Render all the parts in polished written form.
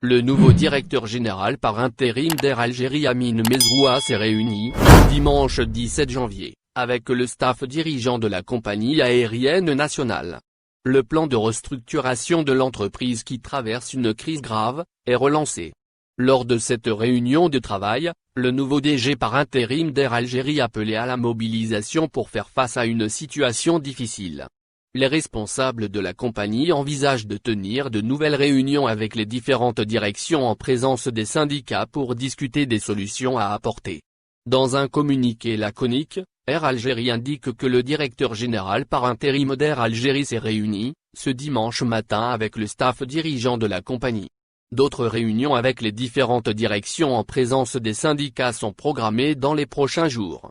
Le nouveau directeur général par intérim d'Air Algérie Amine Mezroua s'est réuni, dimanche 17 janvier, avec le staff dirigeant de la compagnie aérienne nationale. Le plan de restructuration de l'entreprise qui traverse une crise grave, est relancé. Lors de cette réunion de travail, le nouveau DG par intérim d'Air Algérie appelait à la mobilisation pour faire face à une situation difficile. Les responsables de la compagnie envisagent de tenir de nouvelles réunions avec les différentes directions en présence des syndicats pour discuter des solutions à apporter. Dans un communiqué laconique, Air Algérie indique que le directeur général par intérim d'Air Algérie s'est réuni, ce dimanche matin avec le staff dirigeant de la compagnie. D'autres réunions avec les différentes directions en présence des syndicats sont programmées dans les prochains jours.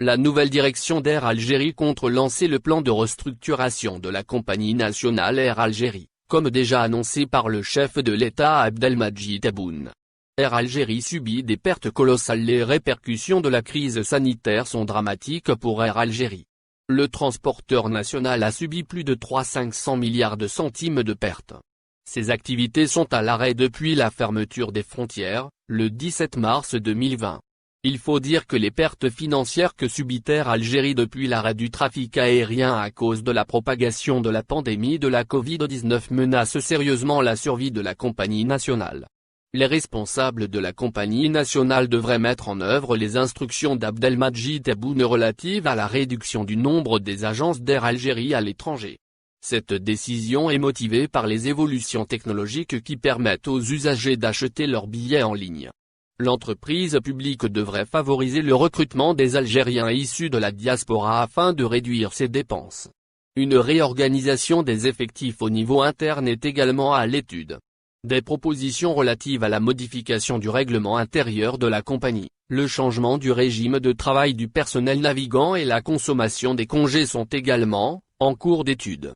La nouvelle direction d'Air Algérie compte lancer le plan de restructuration de la compagnie nationale Air Algérie, comme déjà annoncé par le chef de l'État Abdelmadjid Tebboune. Air Algérie subit des pertes colossales. Les répercussions de la crise sanitaire sont dramatiques pour Air Algérie. Le transporteur national a subi plus de 300 milliards de centimes de pertes. Ses activités sont à l'arrêt depuis la fermeture des frontières, le 17 mars 2020. Il faut dire que les pertes financières que subit Air Algérie depuis l'arrêt du trafic aérien à cause de la propagation de la pandémie de la Covid-19 menacent sérieusement la survie de la compagnie nationale. Les responsables de la compagnie nationale devraient mettre en œuvre les instructions d'Abdelmadjid Tebboune relatives à la réduction du nombre des agences d'Air Algérie à l'étranger. Cette décision est motivée par les évolutions technologiques qui permettent aux usagers d'acheter leurs billets en ligne. L'entreprise publique devrait favoriser le recrutement des Algériens issus de la diaspora afin de réduire ses dépenses. Une réorganisation des effectifs au niveau interne est également à l'étude. Des propositions relatives à la modification du règlement intérieur de la compagnie, le changement du régime de travail du personnel navigant et la consommation des congés sont également en cours d'étude.